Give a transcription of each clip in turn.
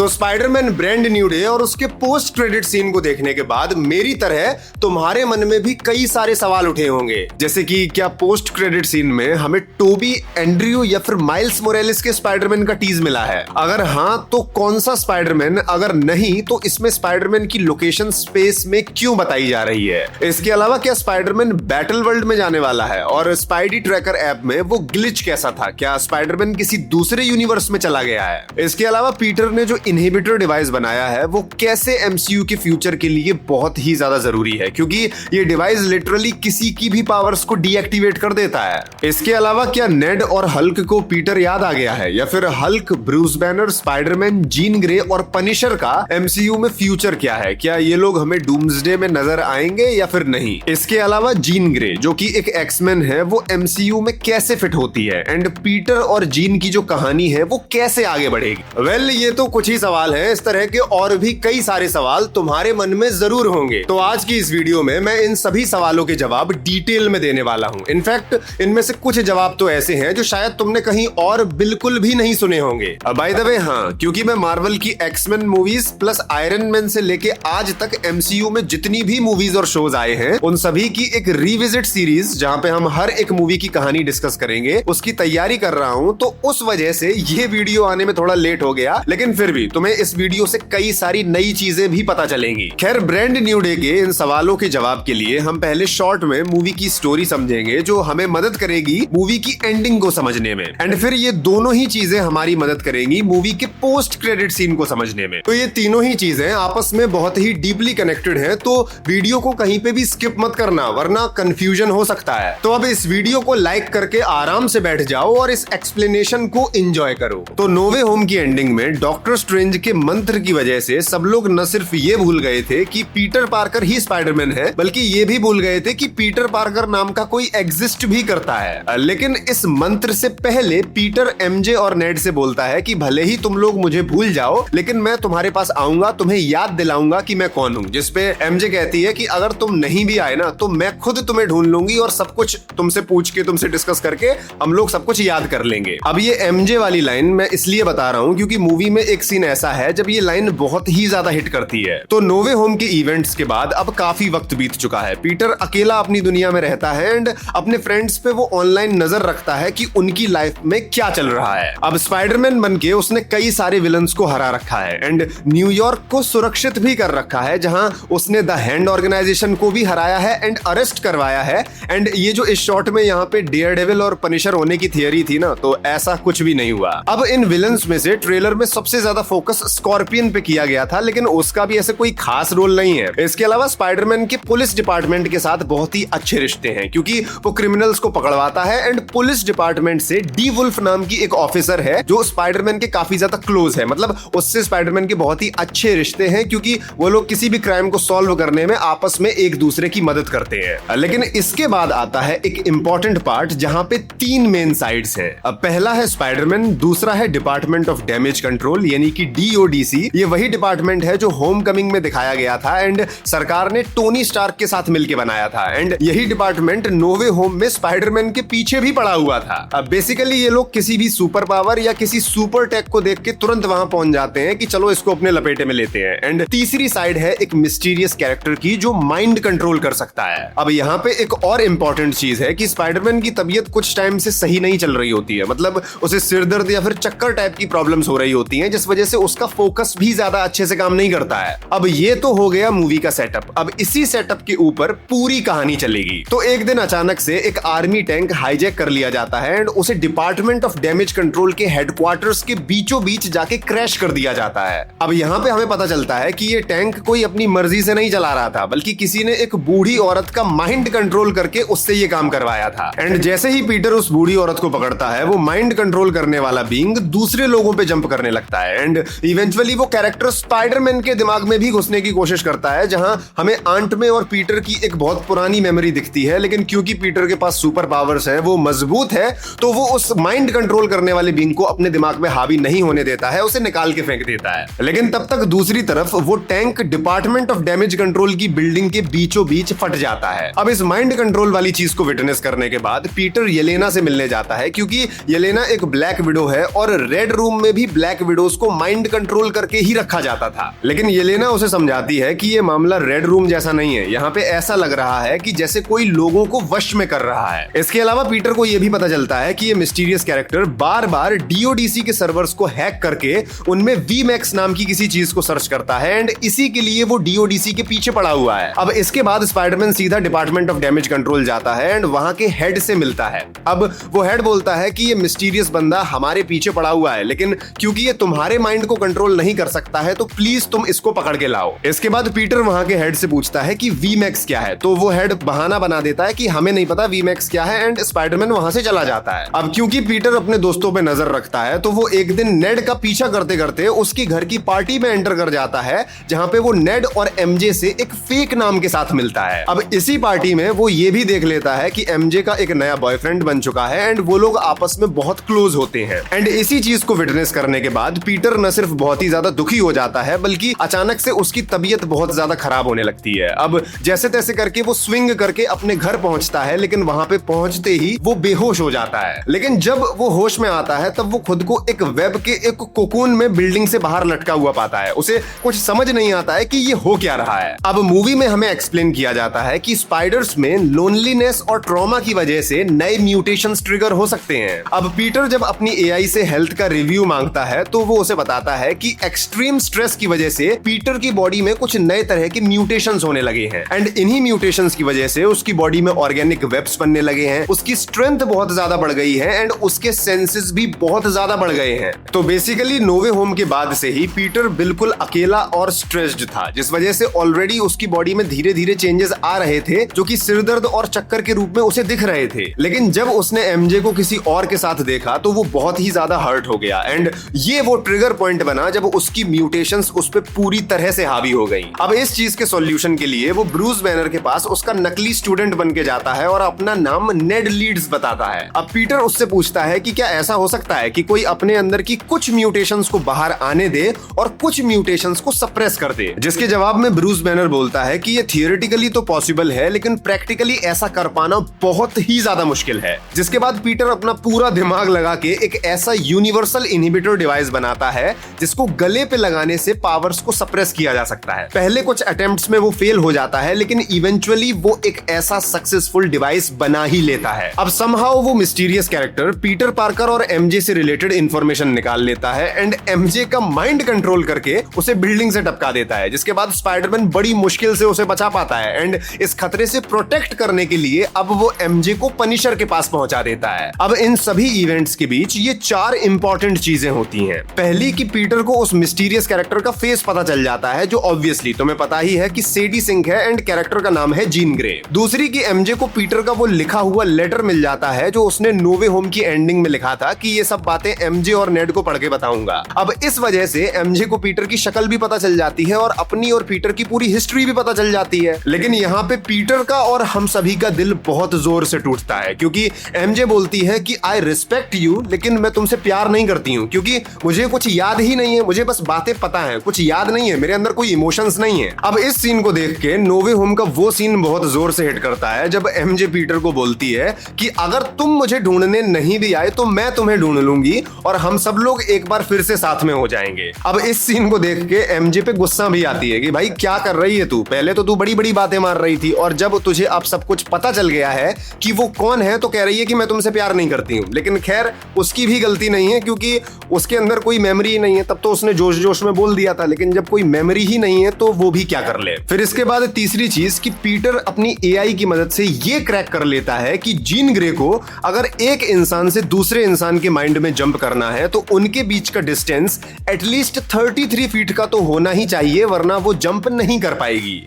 तो Spiderman brand new day और उसके पोस्ट क्रेडिट सीन को देखने के बाद मेरी तरह तुम्हारे मन में भी कई सारे सवाल उठे होंगे, जैसे कि क्या पोस्ट क्रेडिट सीन में हमें टोबी, एंड्रयू या फिर माइल्स मोरेलिस के स्पाइडरमैन का टीज मिला है? अगर हाँ तो कौन सा स्पाइडरमैन? अगर नहीं तो इसमें स्पाइडरमैन की लोकेशन स्पेस में क्यों बताई जा रही है? इसके अलावा क्या स्पाइडरमैन बैटल वर्ल्ड में जाने वाला है? और स्पाइडी ट्रैकर ऐप में वो ग्लिच कैसा था? क्या स्पाइडरमैन किसी दूसरे यूनिवर्स में चला गया है? इसके अलावा पीटर ने जो इनहिबिटर डिवाइस बनाया है वो कैसे एमसीयू के फ्यूचर के लिए बहुत ही ज्यादा जरूरी है, क्योंकि ये डिवाइस लिटरली किसी की भी पावर्स को डीएक्टिवेट कर देता है। इसके अलावा क्या नेड और हल्क को पीटर याद आ गया है, या फिर Hulk, Bruce banner, Spiderman, Jean Grey और पनिशर का एमसीयू में फ्यूचर क्या है? क्या ये लोग हमें डूम्सडे में नजर आएंगे या फिर नहीं? इसके अलावा जीन ग्रे जो कि एक एक्समैन है वो एमसीयू में कैसे फिट होती है? एंड पीटर और जीन की जो कहानी है वो कैसे आगे बढ़ेगी? वेल, ये तो कुछ ही सवाल हैं, इस तरह के और भी कई सारे सवाल तुम्हारे मन में जरूर होंगे। तो आज की इस वीडियो में मैं इन सभी सवालों के जवाब डिटेल में देने वाला हूं। इनफैक्ट इनमें से कुछ जवाब तो ऐसे हैं जो शायद तुमने कहीं और बिल्कुल भी नहीं सुने होंगे। बाय द वे, हाँ, क्योंकि मैं मार्वल की X Men movies plus Iron Man से लेके आज तक एमसीयू में जितनी भी मूवीज और शोज आए हैं उन सभी की एक रिविजिट सीरीज, जहां पे हम हर एक मूवी की कहानी डिस्कस करेंगे, उसकी तैयारी कर रहा हूं। तो उस वजह से ये वीडियो आने में थोड़ा लेट हो गया, लेकिन फिर भी तुम्हें इस वीडियो से कई सारी नई चीजें भी पता चलेंगी। खैर, ब्रांड न्यू डे के इन सवालों के जवाब के लिए हम पहले शॉर्ट में मूवी की स्टोरी समझेंगे, जो हमें मदद करेगी मूवी की एंडिंग को समझने में। एंड फिर ये दोनों ही चीजें हमारी मदद करेंगी मूवी के पोस्ट क्रेडिट सीन को समझने में। तो ये तीनों ही चीजें आपस में बहुत ही डीपली कनेक्टेड हैं, तो वीडियो को कहीं पे भी स्किप मत करना, वरना कंफ्यूजन हो सकता है। तो अब इस वीडियो को लाइक करके आराम से बैठ जाओ और इस एक्सप्लेनेशन को एंजॉय करो। तो नो वे होम की एंडिंग में डॉक्टर स्ट्रेंज के मंत्र की वजह से सब लोग न सिर्फ ये भूल गए थे कि पीटर पार्कर ही स्पाइडरमैन है, बल्कि ये भी भूल गए थे कि पीटर पार्कर नाम का कोई एग्जिस्ट भी करता है। लेकिन इस मंत्र से पहले पीटर एमजे और नेड से बोलता है कि भले ही तुम लोग मुझे भूल जाओ, लेकिन मैं तुम्हारे पास आऊंगा, तुम्हें याद दिलाऊंगा कि मैं कौन हूँ। जिसपे एमजे कहती है कि अगर तुम नहीं भी आए ना तो मैं खुद तुम्हें ढूंढ लूंगी और सब कुछ तुमसे पूछ के, तुमसे डिस्कस करके हम लोग सब कुछ याद कर लेंगे। अब ये एमजे वाली लाइन मैं इसलिए बता रहा हूँ क्योंकि मूवी में एक सीन ऐसा है जब ये लाइन बहुत ही ज्यादा हिट करती है। तो नो वे होम के इवेंट्स के बाद अब काफी वक्त बीत चुका है। पीटर अकेला अपनी दुनिया में रहता है एंड अपने फ्रेंड्स पे वो ऑनलाइन नजर रखता है कि उनकी लाइफ में क्या चल रहा है। अब स्पाइडरमैन बनके उसने कई सारे विलन्स को हरा रखा है एंड न्यूयॉर्क को सुरक्षित भी कर रखा है, जहां उसने द हैंड ऑर्गेनाइजेशन को भी हराया है एंड अरेस्ट करवाया है। एंड ये जो इस शॉट में यहाँ पे डेयरडेविल और पनिशर होने की थियरी थी ना, तो ऐसा कुछ भी नहीं हुआ। अब इन विलन्स में से ट्रेलर में सबसे ज्यादा फोकस स्कॉर्पियन पे किया गया था, लेकिन उसका भी ऐसे कोई खास रोल नहीं है। इसके अलावा स्पाइडरमैन के पुलिस डिपार्टमेंट के साथ बहुत ही अच्छे रिश्ते हैं, क्योंकि वो क्रिमिनल्स को पकड़वाता है एंड पुलिस डिपार्टमेंट से डी वुल्फ नाम की एक ऑफिसर है जो स्पाइडरमैन के काफी ज्यादा क्लोज है। मतलब उससे स्पाइडरमैन के बहुत ही अच्छे रिश्ते हैं, क्योंकि वो लोग किसी भी क्राइम को सॉल्व करने में आपस में एक दूसरे की मदद करते हैं। लेकिन इसके बाद आता है एक इंपॉर्टेंट पार्ट जहां पे तीन मेन साइड्स हैं। अब पहला है स्पाइडरमैन, दूसरा है डिपार्टमेंट ऑफ डैमेज कंट्रोल यानी कि डीओडीसी। ये वही डिपार्टमेंट है जो होम कमिंग में दिखाया गया था एंड सरकार ने टोनी स्टार्क के साथ मिलकर बनाया था। एंड यही डिपार्टमेंट नो वे होम में स्पाइडरमैन के पीछे भी पड़ा हुआ था। अब बेसिकली ये लोग किसी भी सुपर पावर या किसी सुपर टेक को देख के तुरंत वहां पहुंच जाते हैं कि चलो इसको अपने लपेटे में लेते हैं। एंड तीसरी साइड है एक मिस्टीरियस कैरेक्टर की जो माइंड कंट्रोल कर सकता है। अब यहाँ पे एक और इंपॉर्टेंट चीज है कि स्पाइडरमैन की तबीयत कुछ टाइम से सही नहीं चल रही होती है। मतलब उसे सिरदर्द या फिर चक्कर टाइप की प्रॉब्लम्स हो रही होती हैं, जिस वजह से उसका फोकस भी ज्यादा अच्छे से काम नहीं करता है। अब ये तो हो गया मूवी का सेटअप। अब इसी सेटअप के ऊपर पूरी कहानी चलेगी। तो एक दिन अचानक से एक आर्मी टैंक हाईजैक कर लिया जाता है एंड उसे डिपार्टमेंट ऑफ डैमेज कंट्रोल के हेडक्वार्टर्स के बीचों बीच जाके क्रैश कर दिया जाता है। अब यहाँ पे हमें पता चलता है कि ये टैंक कोई अपनी मर्जी से नहीं चला रहा था, बल्कि किसी ने एक बूढ़ी औरत का माइंड कंट्रोल करके उससे ये काम करवाया था। एंड जैसे ही पीटर उस बूढ़ी औरत को पकड़ता है, वो माइंड कंट्रोल करने वाला बीइंग दूसरे लोगों पे जंप करने लगता है एंड इवेंचुअली वो कैरेक्टर स्पाइडरमैन के दिमाग में भी घुसने की कोशिश करता है, जहां हमें आंट में और पीटर की एक बहुत पुरानी मेमोरी दिखती है। लेकिन क्योंकि पीटर के पास सुपर पावर्स है, वो मजबूत है, तो वो उस माइंड कंट्रोल करने वाले बीइंग को अपने दिमाग में हावी नहीं होने देता है, उसे निकाल के फेंक देता है। लेकिन तब तक दूसरी तरफ वो tank department of damage control की बिल्डिंग के बीचों बीच फट जाता है। अब इस माइंड कंट्रोल वाली चीज को विटनेस करने के बाद पीटर येलेना से मिलने जाता है, क्योंकि येलेना एक ब्लैक विडो है और रेड रूम में भी ब्लैक विडोज को माइंड कंट्रोल करके ही रखा जाता था। लेकिन येलेना उसे समझाती है कि ये मामला रेड रूम जैसा नहीं है, यहाँ पे ऐसा लग रहा है कि जैसे कोई लोगों को वश में कर रहा है। इसके अलावा पीटर को यह भी पता चलता है कि ये मिस्टीरियस कैरेक्टर बार बार डीओडीसी के सर्वर्स को हैक करके उनमें वीमैक्स नाम की किसी चीज को सर्च करता है एंड इसी के लिए वो डीओडीसी के पीछे पड़ा हुआ है। अब इसके बाद स्पाइडरमैन सीधा डिपार्टमेंट ऑफ डैमेज कंट्रोल जाता है एंड वहां के हेड से मिलता है। अब वो हेड बोलता है कि ये मिस्टीरियस बंदा हमारे पीछे पड़ा हुआ है, लेकिन क्योंकि ये तुम्हारे माइंड को कंट्रोल नहीं कर सकता है तो प्लीज तुम इसको पकड़ के लाओ। इसके बाद पीटर वहां के हेड से पूछता है कि वीमैक्स क्या है, तो वो हेड बहाना बना देता है कि हमें नहीं पता वीमैक्स क्या है एंड स्पाइडरमैन वहां से चला जाता है। अब क्योंकि पीटर अपने दोस्तों पे नजर रखता है तो वो एक दिन नेड का पीछा करते करते उसकी घर की पार्टी में एंटर कर जाता है, जहां पे वो नेड और एमजे से एक फेक नाम के साथ मिलता है। अब इसी पार्टी में वो ये भी देख लेता है कि एमजे का एक नया बॉयफ्रेंड बन चुका है एंड वो लोग आपस में बहुत क्लोज होते हैं। एंड इसी चीज को विटनेस करने के बाद पीटर न सिर्फ बहुत ही ज्यादा दुखी हो जाता है बल्कि अचानक से उसकी तबीयत बहुत ज्यादा खराब होने लगती है। अब जैसे तैसे करके वो स्विंग करके अपने घर पहुंचता है, लेकिन वहां पे पहुंचते ही वो बेहोश हो जाता है। लेकिन जब वो होश में आता है तब वो खुद को एक वेब के एक कोकून में बिल्डिंग से बाहर लटका हुआ पाता है। उसे कुछ समझ नहीं आता है कि ये हो क्या रहा है। अब मूवी में हमें एक्सप्लेन किया जाता है कि स्पाइडर्स में लोनलीनेस और ट्रॉमा की वजह से नए म्यूटेशंस ट्रिगर हो सकते हैं। अब पीटर जब अपनी एआई से हेल्थ का रिव्यू मांगता है तो वो उसे बताता है कि एक्सट्रीम स्ट्रेस की वजह से पीटर की बॉडी में कुछ नए तरह के म्यूटेशंस होने लगे हैं एंड इन्हीं म्यूटेशंस की वजह से उसकी बॉडी में ऑर्गेनिक वेब्स बनने लगे हैं, उसकी स्ट्रेंथ बहुत ज्यादा बढ़ गई है एंड उसके सेंसेस भी बहुत ज्यादा बढ़ गए हैं। तो बेसिकली नोवे होम के बाद से ही पीटर बिल्कुल अकेला और स्ट्रेस्ड था, जिस वजह से ऑलरेडी उसकी बॉडी में धीरे धीरे चेंजेस आ रहे थे जो कि सिरदर्द और चक्कर के रूप में उसे दिख रहे थे। लेकिन जब उसने एमजे को किसी और के साथ देखा तो वो बहुत ही ज्यादा हर्ट हो गया एंड ये वो ट्रिगर पॉइंट बना जब उसकी म्यूटेशंस उस पे पूरी तरह से हावी हो गई। अब इस चीज के सॉल्यूशन के लिए वो ब्रूस बैनर के पास उसका नकली स्टूडेंट बन के जाता है और अपना नाम नेड लीड्स बताता है। अब पीटर उससे पूछता है कि क्या ऐसा हो सकता है कि कोई अपने अंदर की कुछ म्यूटेशंस को बाहर आने दे और कुछ म्यूटेशंस को सप्रेस कर दे, जिसके जवाब में ब्रूस बैनर बोलता है कि ये थियोरेटिकली तो पॉसिबल है लेकिन प्रैक्टिकली ऐसा कर पाना बहुत ही ज्यादा मुश्किल है। जिसके बाद पीटर अपना पूरा दिमाग लगा के एक ऐसा यूनिवर्सल इनहिबिटर डिवाइस बनाता है जिसको गले पे लगाने से पावर्स को सप्रेस किया जा सकता है। पहले कुछ अटेम्प्ट्स में वो फेल हो जाता है लेकिन इवेंचुअली वो एक ऐसा सक्सेसफुल डिवाइस बना ही लेता है। अब समहाउ वो मिस्टीरियस कैरेक्टर पीटर पार्कर और एमजे से रिलेटेड इंफॉर्मेशन निकाल लेता है एंड एमजे का माइंड कंट्रोल करके उसे बिल्डिंग से टपका देता है, जिसके बाद स्पाइडरमैन बड़ी मुश्किल से उसे बचा पाता है एंड इस खतरे से प्रोटेक्ट करने के लिए अब वो एमजे को पनिशर के पास पहुंचा देता है। अब इन सभी इवेंट्स के बीच ये 4 इंपॉर्टेंट चीजें होती हैं। पहली कि पीटर को उस मिस्टीरियस कैरेक्टर का फेस पता चल जाता है जो ऑब्वियसली तुम्हें पता ही है कि सेडी सिंक है एंड कैरेक्टर का नाम है जीन ग्रे। दूसरी कि एमजे को पीटर का वो लिखा हुआ लेटर मिल जाता है जो उसने नोवे होम की एंडिंग में लिखा था कि ये सब बातें एमजे और नेड को पढ़ के बताऊंगा। अब इस वजह से एमजे को पीटर की शक्ल भी पता चल जाती है और अपनी और पीटर की पूरी हिस्ट्री भी पता चल जाती है। लेकिन यहाँ पे पीटर का और हम सभी का दिल बहुत जोर से टूटता है क्योंकि एमजे बोलती है कि आई रिस्पेक्ट यू लेकिन मैं तुमसे प्यार नहीं करती हूँ क्योंकि मुझे कुछ याद ही नहीं है, मुझे बस बातें पता है, कुछ याद नहीं है, मेरे अंदर कोई इमोशंस नहीं है। अब इस सीन को देख के नोवे होम का वो सीन बहुत जोर से हिट करता है जब एमजे पीटर को बोलती है कि अगर तुम मुझे ढूंढने नहीं भी आए तो मैं तुम्हें ढूंढ लूंगी और हम सब लोग एक बार फिर से साथ में हो जाएंगे। अब इस सीन को देख के एमजे पे गुस्सा भी आती है कि भाई क्या कर रही है तू, पहले तो तू बड़ी बड़ी बातें मार रही थी और जब तुझे अब सब कुछ पता चल गया है कि वो कौन है तो कह रही है कि मैं तुमसे प्यार नहीं करती हूँ। लेकिन खैर उसकी भी गलती नहीं है क्योंकि उसके अंदर कोई मेमोरी ही नहीं है। तब तो उसने जोश जोश में बोल दिया था, लेकिन जब कोई मेमोरी ही नहीं है तो वो भी क्या कर ले। फिर इसके बाद तीसरी चीज कि पीटर अपनी एआई की मदद से ये क्रैक कर लेता है कि जीन ग्रे को अगर एक इंसान से दूसरे इंसान के माइंड में जंप करना है तो उनके बीच का डिस्टेंस एटलीस्ट 33 फीट का तो होना ही चाहिए, वरना वो जंप नहीं कर पाएगी।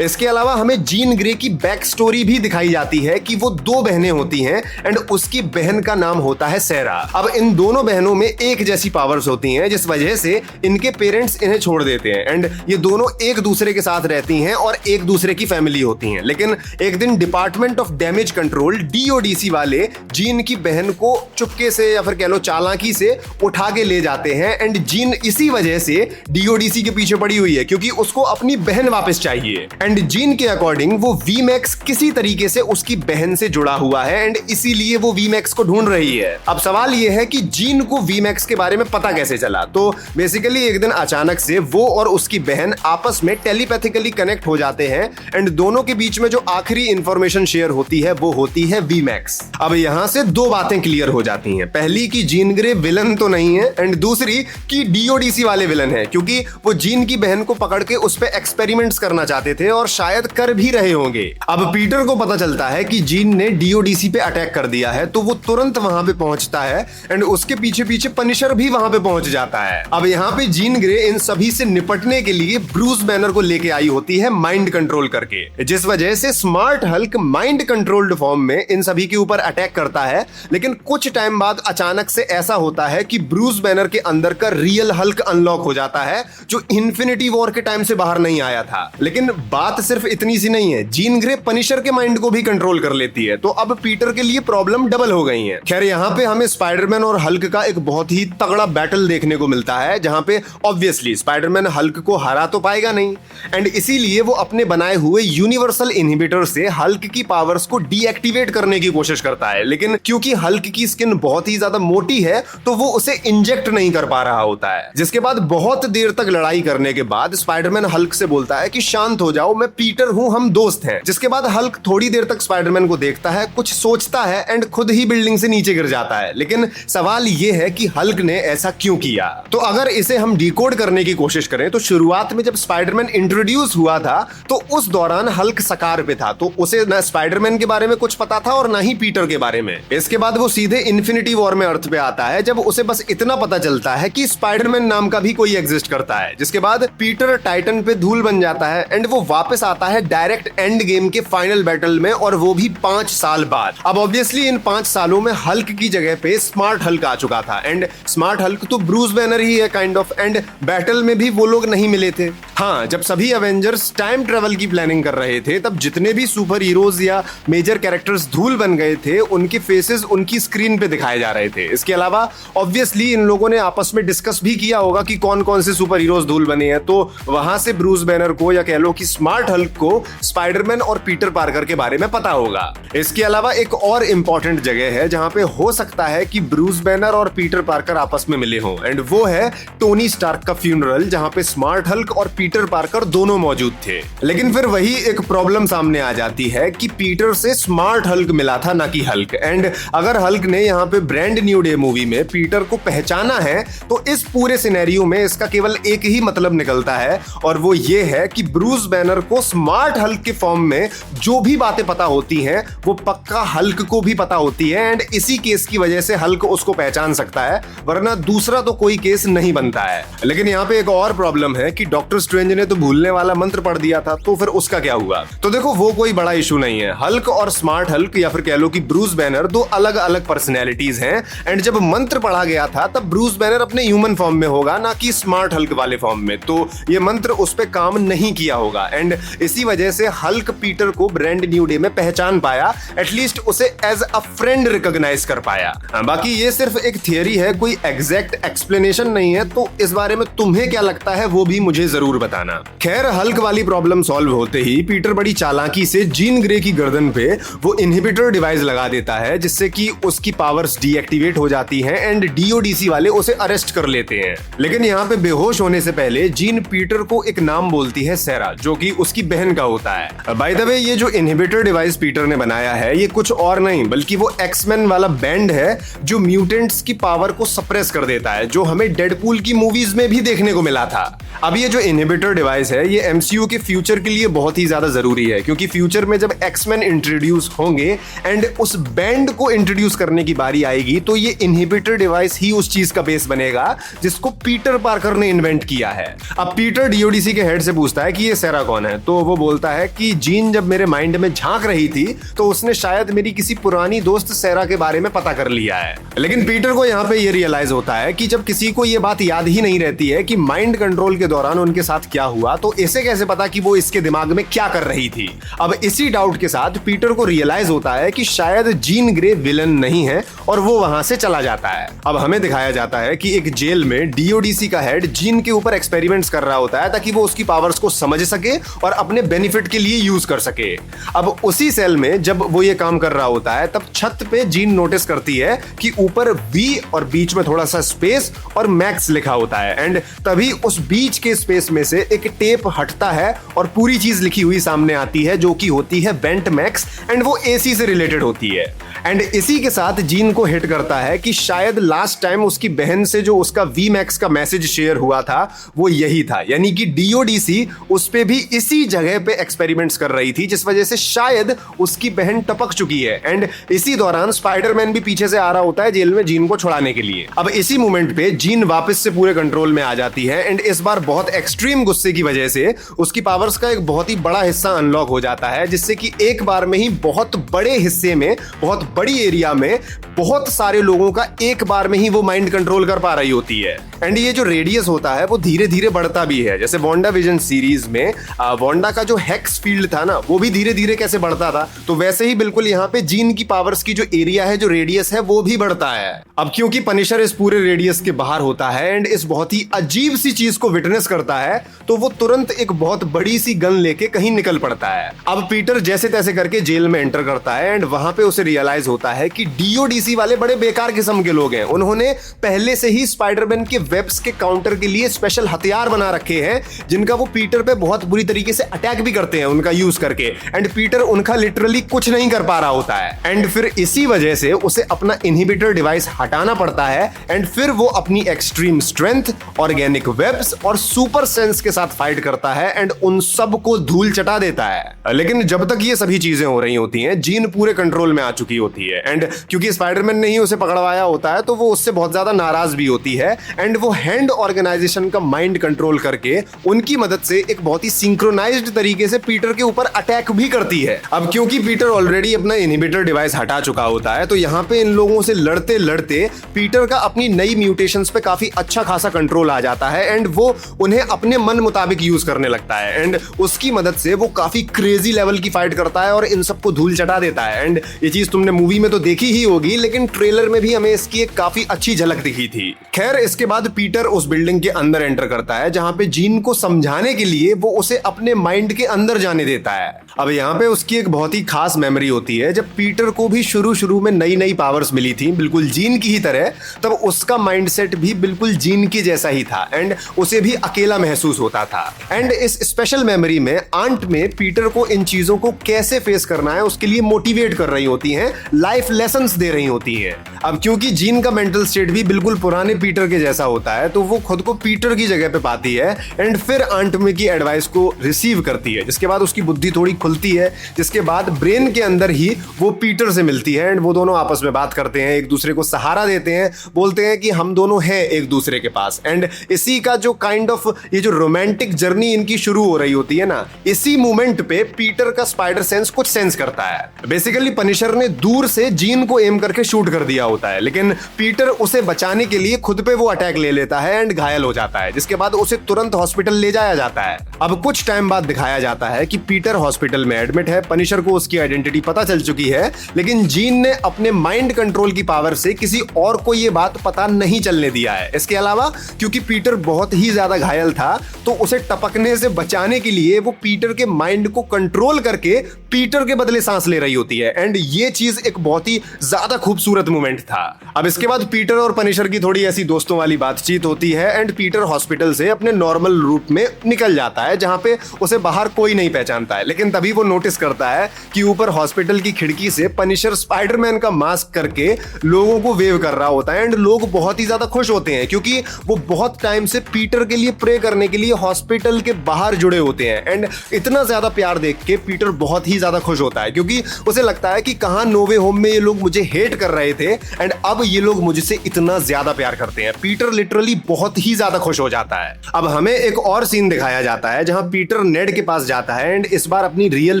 इसके अलावा हमें जीन ग्रे की बैक स्टोरी भी दिखाई जाती है कि वो 2 बहनें होती हैं एंड उसकी बहन का नाम होता है सेरा। अब इन दोनों बहनों में एक जैसी पावर्स होती हैं जिस वजह से इनके पेरेंट्स इन्हें छोड़ देते हैं एंड ये दोनों एक दूसरे के साथ रहती हैं और एक दूसरे की फैमिली होती हैं। लेकिन एक दिन डिपार्टमेंट ऑफ डैमेज कंट्रोल डीओडीसी वाले जीन की बहन को चुपके से या फिर कह लो चालाकी से उठा के ले जाते हैं एंड जीन इसी वजह से डीओडीसी के पीछे पड़ी हुई है क्योंकि उसको अपनी बहन वापस चाहिए एंड जीन के अकॉर्डिंग वो वीमैक्स किसी तरीके से उसकी बहन से जुड़ा हुआ है एंड इसीलिए वो वीमैक्स को ढूंढ रही है। अब सवाल यह है कि जीन को वीमैक्स के बारे में पता कैसे चला। चला। तो बेसिकली एक दिन अचानक से वो और उसकी बहन आपस में टेलीपैथिकली कनेक्ट हो जाते हैं एंड दोनों के बीच में जो आखिरी इंफॉर्मेशन शेयर होती है वो होती है वीमैक्स। अब यहां से दो बातें क्लियर हो जाती हैं, पहली कि जीन ग्रे विलन तो नहीं है एंड दूसरी कि डीओडीसी वाले विलन है, क्योंकि वो जीन की बहन को पकड़ के उस पे एक्सपेरिमेंट्स करना चाहते थे और शायद कर भी रहे होंगे। अब पीटर को पता चलता है कि जीन ने डीओडीसी पे अटैक कर दिया है, तो वो तुरंत वहां पे पहुंचता है एंड उसके पीछे पीछे पनिशर भी वहां पे पहुंच जाता है। अब यहाँ पे जीन ग्रे इन सभी से निपटने के लिए ब्रूस बैनर को लेके आई होती है माइंड कंट्रोल करके, जिस वजह से smart Hulk mind controlled form में इन सभी के ऊपर अटैक करता है। लेकिन कुछ टाइम बाद अचानक से ऐसा होता है कि ब्रूस बैनर के अंदर का रियल हल्क अनलॉक हो जाता है, जो इन्फिनिटी वॉर के टाइम से बाहर नहीं आया था। लेकिन बात सिर्फ इतनी सी नहीं है, जीन ग्रे पनिशर के माइंड को भी कंट्रोल कर लेती है, तो अब पीटर के लिए प्रॉब्लम डबल हो गई है। खैर यहाँ पे हमें स्पाइडरमैन और हल्क का एक बहुत ही तगड़ा बैटल देखने को मिलता है, जहां पे ऑब्वियसली स्पाइडरमैन हल्क को हरा तो पाएगा नहीं एंड इसीलिए वो अपने बनाए हुए यूनिवर्सल इनहिबिटर से हल्क की पावर्स को डीएक्टिवेट करने की कोशिश करता है। लेकिन क्योंकि हल्क की स्किन बहुत ही ज्यादा मोटी है तो वो उसे इंजेक्ट नहीं कर पा रहा होता है, जिसके बाद बहुत देर तक लड़ाई करने के बाद स्पाइडरमैन हल्क से बोलता है कि शांत हो जाओ, मैं पीटर हूं, हम दोस्त हैं। जिसके बाद हल्क थोड़ी देर तक स्पाइडरमैन को देखता है, कुछ सोचता है एंड खुद ही बिल्डिंग से नीचे गिर जाता है। लेकिन सवाल यह है कि हल्क ने ऐसा क्यों किया। तो अगर इसे हम डिकोड करने की कोशिश करें तो शुरुआत में जब स्पाइडरमैन इंट्रोड्यूस हुआ था तो उस दौरान हल्क सकार पे था, तो उसे ना स्पाइडरमैन के बारे में कुछ पता था और ना ही पीटर के बारे में। इसके बाद वो सीधे इन्फिनिटी वॉर में अर्थ पे आता है, जब उसे बस इतना पता चलता है कि स्पाइडरमैन नाम का भी कोई एग्जिस्ट करता है। जिसके बाद पीटर टाइटन पे धूल बन जाता है एंड वो वापस आता है डायरेक्ट एंड गेम के फाइनल बैटल में, और वो भी 5 साल बाद। अब ऑब्वियसली इन 5 सालों में हल्क की जगह पे स्मार्ट हल्क आ चुका था एंड स्मार्ट हल्क तो ब्रूस बैनर ही है काइंड ऑफ, एंड बैटल में भी वो लोग नहीं मिले थे। हाँ, जब सभी एवेंजर्स टाइम ट्रेवल की प्लानिंग कर रहे थे तब जितने भी सुपर हीरोज या मेजर कैरेक्टर्स धूल बन गए थे उनके फेसेस उनकी स्क्रीन पे दिखाए जा रहे थे। इसके अलावा ऑब्वियसली इन लोगों ने आपस में डिस्कस भी किया होगा कि कौन कौन से सुपर हीरोज धूल बने हैं, तो वहां से ब्रूस बैनर को या कह लो कि स्मार्ट हल्क को स्पाइडरमैन और पीटर पार्कर के बारे में पता होगा। इसके अलावा एक और इंपॉर्टेंट जगह है जहां पे हो सकता है कि ब्रूस बैनर और पीटर पार्कर आपस में मिले हों, एंड वो है टोनी स्टार्क का फ्यूनरल, जहां पे स्मार्ट हल्क और पीटर पार्कर दोनों मौजूद थे। लेकिन फिर वही एक प्रॉब्लम सामने आ जाती है कि पीटर से स्मार्ट हल्क मिला था, ना कि हल्क। एंड अगर हल्क ने यहाँ पे ब्रांड न्यू डे मूवी में पीटर को पहचाना है तो इस पूरे सिनेरियो में इसका केवल एक ही मतलब निकलता है, और वो ये है कि ब्रूस बैनर को स्मार्ट हल्क के फॉर्म में जो भी बातें पता होती हैं वो पक्का हल्क को भी पता होती है, एंड इसी केस की वजह से हल्क उसको पहचान सकता है, वरना दूसरा तो कोई केस नहीं बनता है। लेकिन यहाँ पे एक और प्रॉब्लम है कि डॉक्टर स्ट्रेंज ने तो भूलने वाला मंत्र पढ़ दिया था, तो फिर उसका क्या हुआ। तो देखो वो कोई बड़ा इशू नहीं है, हल्क और स्मार्ट हल्क या फिर कह लो कि ब्रूस बैनर दो अलग अलग पर्सनैलिटीज हैं, एंड जब मंत्र पढ़ा गया था तब ब्रूस बैनर अपने ह्यूमन फॉर्म में होगा, ना कि स्मार्ट हल्क वाले फॉर्म में, तो ये मंत्र उस पे काम नहीं किया होगा, एंड इसी वजह से हल्क पीटर को ब्रांड न्यू डे में पहचान पाया, एटलीस्ट उसे एज अ फ्रेंड रिकॉग्नाइज कर पाया। बाकी ये सिर्फ एक थियरी है, कोई एग्जैक्ट एक्सप्लेनेशन नहीं है, तो इस बारे में तुम्हें क्या लगता है वो भी मुझे जरूर बताना। खैर हल्क वाली प्रॉब्लम सॉल्व होते ही पीटर बड़ी चालाकी से जीन ग्रे की गर्दन पे वो इनहिबिटर डिवाइस लगा देता है, जिससे कि उसकी पावर्स डीएक्टिवेट हो जाती हैं एंड डीओडीसी वाले उसे अरेस्ट कर लेते हैं। लेकिन यहाँ पे बेहोश होने से पहले जीन पीटर को एक नाम बोलती है सेरा, जो कि उसकी बहन का होता है। बाय द वे ये जो इनहिबिटर डिवाइस पीटर ने बनाया है ये कुछ और नहीं बल्कि वो एक्समैन वाला बैंड है जो म्यूटेंट्स की पावर को सप्रेस कर देता है, जो हमें डेडपूल की मूवीज में भी देखने को मिला था। अब ये जो इनहिबिटर डिवाइस है ये एमसीयू के फ्यूचर के लिए बहुत ही ज्यादा जरूरी है, क्योंकि फ्यूचर में जब एक्समैन इंट्रोड्यूस होंगे एंड उस बैंड को इंट्रोड्यूस करने की बारी आएगी तो ये इनहिबिटर डिवाइस ही उस चीज का बेस बनेगा जिसको पीटर पार्कर ने इन्वेंट किया है। अब पीटर डीओडीसी के हेड से पूछता है कि ये सेरा कौन है, तो वो बोलता है कि जीन जब मेरे माइंड में झांक रही थी तो उसने शायद मेरी किसी पुरानी दोस्त सेरा के बारे में पता कर लिया है। लेकिन पीटर को यहाँ पे ये रियलाइज होता है कि जब किसी को ये बात याद ही नहीं रहती है कि माइंड कंट्रोल के दौरान उनके साथ साथ क्या हुआ, तो इसे कैसे पता कि वो इसके दिमाग में क्या कर रही थी। अब इसी डाउट के साथ पीटर को रियलाइज होता है कि शायद जीन ग्रे विलन नहीं है और वो वहां से चला जाता है। अब हमें दिखाया जाता है कि एक जेल में डीओडीसी का हेड जीन के ऊपर एक्सपेरिमेंट्स कर रहा होता है ताकि वो उसकी पावर्स को समझ सके और अपने बेनिफिट के लिए यूज कर सके। अब उसी सेल में जब वो ये काम कर रहा होता है तब छत पे जीन नोटिस करती है कि ऊपर वी और बीच में थोड़ा सा स्पेस और मैक्स लिखा होता है एंड तभी उस बीच के स्पेस में से एक टेप हटता है और पूरी चीज लिखी हुई सामने आती है जो कि होती है बेंट मैक्स एंड वो एसी से रिलेटेड होती है। एंड इसी के साथ जीन को हिट करता है कि शायद लास्ट टाइम उसकी बहन से जो उसका वी मैक्स का मैसेज शेयर हुआ था वो यही था, यानी कि डीओडीसी उस पे भी इसी जगह पे एक्सपेरिमेंट्स कर रही थी जिस वजह से शायद उसकी बहन टपक चुकी है। एंड इसी दौरान स्पाइडरमैन भी पीछे से आ रहा होता है जेल में जीन को छुड़ाने के लिए। अब इसी मोमेंट पे जीन वापस से पूरे कंट्रोल में आ जाती है एंड इस बार बहुत एक्सट्रीम गुस्से की वजह से उसकी पावर्स का एक बहुत ही बड़ा हिस्सा अनलॉक हो जाता है, जिससे कि एक बार में ही बहुत बड़े हिस्से में, बहुत बड़ी एरिया में बहुत सारे लोगों का एक बार में ही वो माइंड कंट्रोल कर पा रही होती है। एंड ये जो रेडियस होता है वो धीरे धीरे बढ़ता भी है, जैसे वांडा विजन सीरीज में वांडा का जो हेक्स फील्ड था ना वो भी धीरे धीरे कैसे बढ़ता था, तो वैसे ही बिल्कुल यहाँ पे जीन की पावर्स की जो एरिया है, जो रेडियस है, वो भी बढ़ता है। अब क्योंकि पनिशर इस पूरे रेडियस के बाहर होता है एंड इस बहुत ही अजीब सी चीज को विटनेस करता है, तो वो तुरंत एक बहुत बड़ी सी गन लेके कहीं निकल पड़ता है। अब पीटर जैसे तैसे करके जेल में एंटर करता है एंड वहां पे उसे रियलाइज होता है कि डीओडीसी वाले बड़े बेकार किस्म के लोग हैं। उन्होंने पहले से ही स्पाइडरमैन के वेब्स के काउंटर के लिए स्पेशल हथियार बना रखे हैं जिनका वो पीटर पे बहुत बुरी तरीके से अटैक भी करते हैं उनका यूज करके, एंड पीटर उनका लिटरली कुछ नहीं कर पा रहा होता है। एंड फिर इसी वजह से उसे अपना इनहिबिटर डिवाइस हटाना पड़ता है एंड फिर वो अपनी एक्सट्रीम स्ट्रेंथ, ऑर्गेनिक वेब्स और सुपर सेंस के साथ फाइट करता है एंड उन सब को धूल चटा देता है। लेकिन जब तक ये सभी चीजें हो रही होती हैं, जीन पूरे कंट्रोल में आ चुकी होती है एंड क्योंकि स्पाइडरमैन ने ही उसे पकड़वाया होता है तो वो उससे बहुत ज्यादा नाराज भी होती है एंड वो हैंड ऑर्गेनाइजेशन का माइंड कंट्रोल करके उनकी मदद से एक बहुत ही सिंक्रोनाइज्ड तरीके से पीटर के ऊपर अटैक भी करती है। अब क्योंकि पीटर ऑलरेडी अपना इनहिबिटर डिवाइस हटा चुका होता है तो यहाँ पे इन लोगों से लड़ते लड़ते पीटर का अपनी नई म्यूटेशंस पे काफी अच्छा खासा कंट्रोल आ जाता है एंड वो उन्हें अपने मन मुताबिक यूज करने लगता है एंड उसकी मदद से वो काफी क्रेजी लेवल की फाइट करता है और इन सबको धूल चटा देता है। एंड ये चीज तुमने मूवी में तो देखी ही होगी, लेकिन ट्रेलर में भी हमें इसकी एक काफी अच्छी झलक दिखी थी। खैर, इसके बाद पीटर उस बिल्डिंग के अंदर एंटर करता है जहां पे जीन को समझाने के लिए वो उसे अपने माइंड के अंदर जाने देता है। अब यहाँ पे उसकी एक बहुत ही खास मेमोरी होती है, जब पीटर को भी शुरू में नई नई पावर्स मिली थी बिल्कुल जीन की ही तरह, तब उसका माइंडसेट भी बिल्कुल जीन की जैसा ही था एंड उसे भी अकेला महसूस होता था। एंड इस स्पेशल मेमोरी में आंट में पीटर को इन चीजों को कैसे फेस करना है उसके लिए मोटिवेट कर रही होती हैं, लाइफ लेसन्स दे रही होती हैं। अब क्योंकि जीन का मेंटल स्टेट भी बिल्कुल पुराने पीटर के जैसा होता है तो वो खुद को पीटर की जगह पे पाती है एंड फिर आंट में की एडवाइस को रिसीव करती है, जिसके बाद उसकी बुद्धि थोड़ी खुलती है, जिसके बाद ब्रेन के अंदर ही वो पीटर से मिलती है एंड वो दोनों आपस में बात करते हैं, एक दूसरे को सहारा देते हैं, बोलते हैं कि हम दोनों हैं एक दूसरे के पास। एंड इसी का जो काइंड ऑफ ये जो रोमांटिक जर्नी इनकी शुरू हो रही होती है ना, इसी मोमेंट पे पीटर का स्पाइडर सेंस कुछ सेंस करता है। बेसिकली पनिशर ने दूर से जीन को एम करके शूट कर दिया होता है, लेकिन पीटर उसे बचाने के लिए खुद पे वो अटैक ले लेता है एंड घायल हो जाता है, जिसके बाद उसे तुरंत हॉस्पिटल ले जाया जाता है। अब कुछ टाइम बाद दिखाया जाता है कि पीटर हॉस्पिटल में एडमिट है, पनिशर को उसकी आइडेंटिटी पता चल चुकी है, लेकिन जीन ने अपने माइंड कंट्रोल की पावर से किसी और को ये बात पता नहीं चलने दिया है। इसके अलावा क्योंकि पीटर बहुत ही ज्यादा घायल था तो उसे टपकने से बचाने के लिए वो पीटर के माइंड को कंट्रोल करके पीटर के बदले सांस ले रही होती है एंड ये चीज एक बहुत ही ज्यादा खूबसूरत मोमेंट था। अब इसके बाद पीटर और पनिशर की थोड़ी ऐसी दोस्तों वाली बातचीत होती है एंड पीटर हॉस्पिटल से अपने नॉर्मल रूट में निकल जाता है जहां पे उसे बाहर कोई नहीं पहचानता है, लेकिन तभी वो नोटिस करता है कि ऊपर हॉस्पिटल की खिड़की से पनिशर स्पाइडरमैन का मास्क करके लोगों को वेव कर रहा होता है एंड लोग बहुत ही ज्यादा खुश होते हैं क्योंकि वो बहुत टाइम से पीटर के लिए प्रे करने के लिए हॉस्पिटल के बाहर जुड़े होते हैं। एंड इतना ज्यादा प्यार देख के पीटर बहुत ही ज्यादा खुश होता है क्योंकि उसे लगता है कि कहां नोवे होम में ये लोग मुझे हेट कर रहे थे एंड अब ये लोग मुझसे इतना ज्यादा प्यार करते हैं। पीटर लिटरली बहुत ही ज्यादा खुश हो जाता है। अब हमें एक और सीन दिखाया जाता है जहां पीटर नेड के पास जाता है एंड इस बार अपनी रियल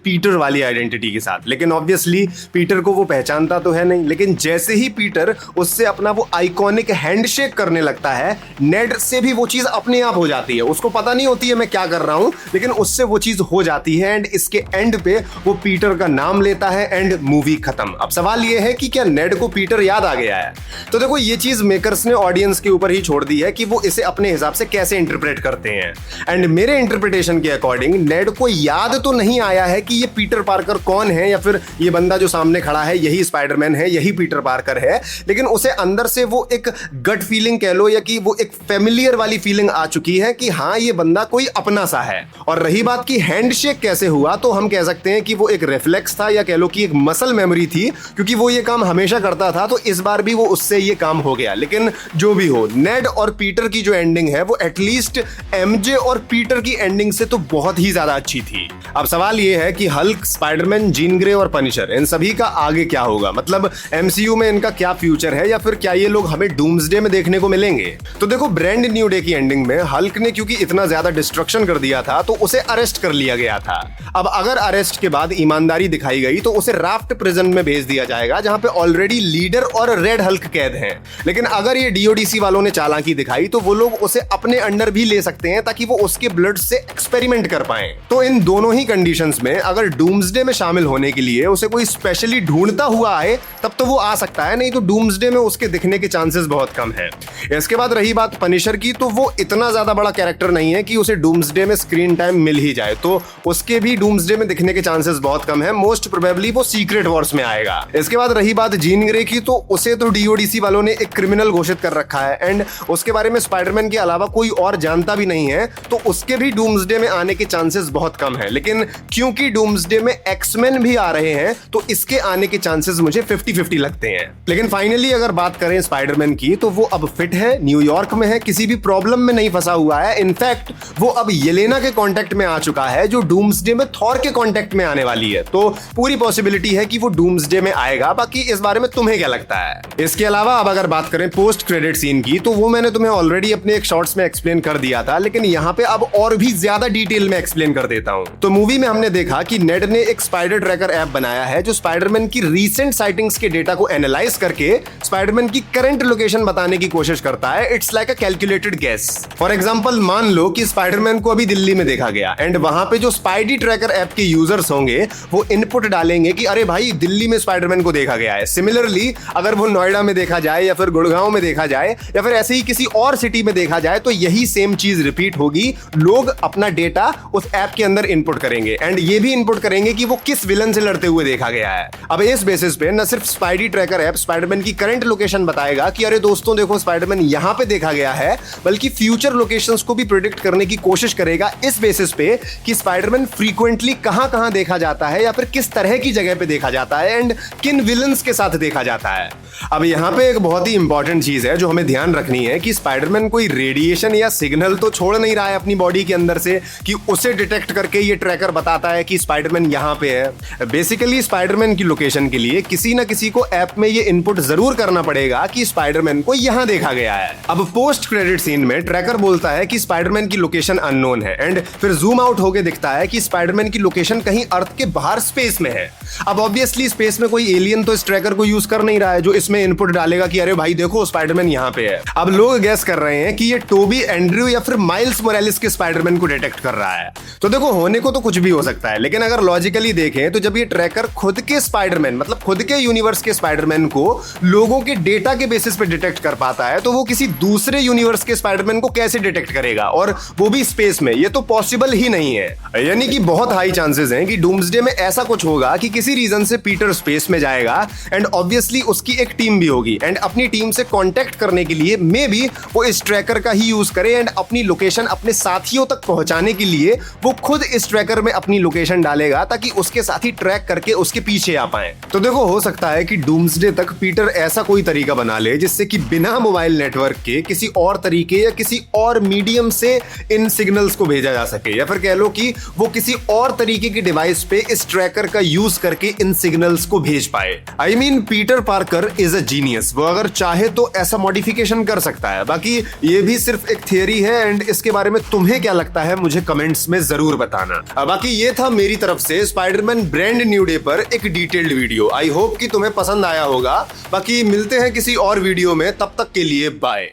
पीटर वाली आइडेंटिटी के साथ। लेकिन ऑब्वियसली पीटर को वो पहचानता तो है नहीं, लेकिन जैसे ही पीटर उससे अपना वो आइकॉनिक हैंडशेक करने लगता है, नेड से भी वो चीज अपने आप हो जाती है। उसको पता नहीं होती है मैं क्या कर रहा हूं, लेकिन उससे वो चीज हो जाती है एंड इसके एंड पे वो पीटर का नाम लेता है एंड मूवी खत्म। अब सवाल ये है कि क्या नेड को पीटर याद आ गया है? तो देखो, ये चीज मेकर्स ने ऑडियंस के ऊपर ही छोड़ दी है कि वो इसे अपने हिसाब से कैसे इंटरप्रेट करते हैं। एंड मेरे इंटरप्रिटेशन के अकॉर्डिंग नेड को याद तो नहीं आया है कि ये पीटर पार्कर कौन है, या फिर ये बंदा जो सामने खड़ा है यही स्पाइडरमैन है, यही पीटर पार्कर है, लेकिन उसे अंदर से वो एक गट फीलिंग कह लो या कि वो एक फेमिलियर वाली फीलिंग आ चुकी है कि हाँ, ये बंदा कोई अपना सा है। और रही बात कि हैंडशेक कैसे हुआ, तो हम कह सकते हैं कि वो एक रिफ्लेक्स था या कह लो कि एक मसल मेमोरी थी, क्योंकि वो ये काम हमेशा करता था, तो इस बार भी वो उससे ये काम हो गया। लेकिन जो भी हो, नेड और पीटर की जो एंडिंग है वो एटलीस्ट एमजे और पीटर की एंडिंग से तो बहुत ही ज्यादा अच्छी थी। अब सवाल ये है कि हल्क, स्पाइडरमैन, जीन ग्रे और पनिशर, इन सभी का आगे क्या होगा? मतलब एमसीयू में इनका क्या फ्यूचर है, या फिर क्या ये लोग हमें डूम्सडे में देखने को मिलेंगे? तो देखो, ब्रांड न्यू डे की एंडिंग में हल्क ने क्योंकि इतना ज्यादा डिस्ट्रक्शन कर दिया था तो उसे अरेस्ट कर लिया गया था। अब अगर अरेस्ट के बाद ईमानदारी दिखाई गई तो उसे राफ्ट प्रिजन में भेज दिया जाएगा, जहां पे ऑलरेडी लीडर और रेड हल्क कैद हैं। लेकिन अगर ये डीओडीसी वालों ने चालाकी दिखाई तो वो लोग उसे अपने अंडर भी ले सकते हैं ताकि वो उसके ब्लड से एक्सपेरिमेंट कर पाए। तो इन दोनों ही कंडीशंस में अगर डूम्सडे में शामिल होने के लिए उसे कोई स्पेशली ढूंढता हुआ आए तब तो वो आ सकता है, नहीं तो डूम्सडे में उसके दिखने के चांसेस बहुत कम है। इसके बाद रही बात पनिशर की, तो वो इतना ज्यादा बड़ा कैरेक्टर नहीं है कि उसे डूम्सडे में स्क्रीन टाइम मिल ही जाए, तो उसके भी डूम्सडे में दिखने के चांसेस बहुत कम है। मोस्ट प्रोबेबली वो सीक्रेट वॉर्स में आएगा। इसके बाद रही बात जीन ग्रे की, तो उसे तो डीओडीसी वालों ने एक क्रिमिनल घोषित कर रखा है एंड उसके बारे में स्पाइडरमैन के अलावा कोई और जानता भी नहीं है, तो उसके भी डूम्सडे में आने के चांसेस बहुत कम है। लेकिन क्योंकि डूम्सडे में एक्समैन भी आ रहे हैं तो इसके आने के चांसेस मुझे 50-50 लगते हैं। लेकिन फाइनली अगर बात करें स्पाइडरमैन की, तो वो अब फिट है, न्यूयॉर्क में है, किसी भी प्रॉब्लम में नहीं फंसा हुआ है। इनफैक्ट वो अब येलेना के कांटेक्ट में आ चुका है, जो डूम्सडे में थॉर के कांटेक्ट में आने वाली है। तो पूरी पॉसिबिलिटी है कि वो डूम्सडे में आएगा। बाकी इस बारे में तुम्हें क्या लगता है? इसके अलावा अब अगर बात करें पोस्ट क्रेडिट सीन की, तो वो मैंने तुम्हें ऑलरेडी अपने एक शॉर्ट्स में एक्सप्लेन कर दिया था, लेकिन यहाँ पे अब और भी ज्यादा डिटेल में एक्सप्लेन कर देता हूँ। तो मूवी में हमने देखा कि नेड ने एक स्पाइडर ट्रैकर ऐप बनाया है जो स्पाइडरमैन की रीसेंट साइटिंग्स के डेटा को एनालाइज करके स्पाइडरमैन की करंट लोकेशन बताने की कोशिश करता है। It's like a calculated guess. For example, मान लो कि स्पाइडरमैन को अभी दिल्ली में देखा गया एंड वहां पे जो स्पाइडी ट्रैकर ऐप के यूजर्स होंगे वो इनपुट डालेंगे कि अरे भाई, दिल्ली में स्पाइडरमैन को देखा गया है। सिमिलरली अगर वो नोएडा में देखा जाए या फिर गुड़गांव में देखा जाए या फिर ऐसे ही किसी और सिटी में देखा जाए, तो यही सेम चीज रिपीट होगी। लोग अपना डेटा उस ऐप के अंदर इनपुट करेंगे एंड ये भी इनपुट करेंगे कि वो किस विलन से लड़ते हुए देखा गया है। अब इस बेसिस पे न सिर्फ स्पाइडी ट्रैकर ऐप स्पाइडरमैन की करंट लोकेशन बताएगा कि अरे दोस्तों देखो, स्पाइडरमैन यहां पे देखा गया है, बल्कि फ्यूचर लोकेशंस को भी प्रिडिक्ट करने की कोशिश करेगा इस बेसिस पे कि स्पाइडरमैन फ्रीक्वेंटली कहां कहां देखा जाता है या फिर किस तरह की जगह पे देखा जाता है एंड किन विलन्स के साथ देखा जाता है। अब यहां पे एक बहुत ही इंपॉर्टेंट चीज है जो हमें ध्यान रखनी है कि स्पाइडरमैन कोई रेडिएशन या सिग्नल तो छोड़ नहीं रहा है अपनी बॉडी के अंदर से कि उसे डिटेक्ट करके ये ट्रैकर बताता है कि स्पाइडरमैन यहां पे है। बेसिकली स्पाइडरमैन की लोकेशन के लिए किसी ना किसी को ऐप में ये इनपुट जरूर करना पड़ेगा कि स्पाइडरमैन को यहां देखा गया है। अब पोस्ट क्रेडिट सीन में ट्रैकर बोलता है कि स्पाइडरमैन की लोकेशन अननोन है एंड फिर जूम आउट होकर दिखता है कि स्पाइडरमैन की लोकेशन कहीं अर्थ के बाहर स्पेस में है। अब ऑब्वियसली स्पेस में कोई एलियन तो इस ट्रैकर को यूज कर नहीं रहा है जो इसमें इनपुट डालेगा कि अरे भाई देखो, स्पाइडरमैन यहां पे है। अब लोग गैस कर रहे हैं कि ये टोबी एंड्रयू या फिर माइल्स मोरालिस के स्पाइडरमैन को डिटेक्ट कर रहा है। तो देखो, होने को तो कुछ भी हो सकता है, लेकिन अगर लॉजिकली देखें तो जब ये ट्रैकर खुद के स्पाइडरमैन, मतलब खुद के यूनिवर्स के स्पाइडरमैन को लोगों के डेटा के बेसिस पे डिटेक्ट कर पाता है, तो वो किसी दूसरे यूनिवर्स के स्पाइडरमैन को कैसे डिटेक्ट करेगा, और वो भी स्पेस में? ये तो पॉसिबल ही नहीं है। यानी कि बहुत हाई चांसेस हैं कि डूम्सडे में ऐसा कुछ होगा कि किसी रीजन से पीटर स्पेस में जाएगा एंड ऑब्वियसली उसकी एक टीम भी होगी एंड अपनी टीम से कांटेक्ट करने के लिए मे बी वो इस ट्रैकर का ही यूज करे एंड अपनी लोकेशन अपने साथियों तक पहुंचाने के लिए वो खुद इस ट्रैकर में अपनी लोकेशन डालेगा ताकि उसके साथी ट्रैक करके उसके पीछे आ पाए। तो देखो, हो सकता है कि डूम्सडे तक पीटर ऐसा कोई तरीका बना ले जिससे कि बिना मोबाइल नेटवर्क के किसी और तरीके या किसी और मीडियम से इन सिग्नल्स को भेजा जा सके, या फिर कह लो कि वो किसी और तरीके की डिवाइस पे इस ट्रैकर का यूज करके इन सिग्नल्स को भेज पाए। I mean Peter Parker is a genius, वो अगर चाहे तो ऐसा मॉडिफिकेशन कर सकता है। बाकी ये भी सिर्फ एक थियरी है एंड इसके बारे में तुम्हें क्या लगता है मुझे कमेंट्स में जरूर बताना। बाकी ये था मेरी तरफ से स्पाइडरमैन ब्रांड न्यू डे पर एक डिटेल्ड वीडियो। आई होप कि तुम्हें पसंद आया होगा। बाकी मिलते हैं किसी और वीडियो में, तब तक के लिए बाय।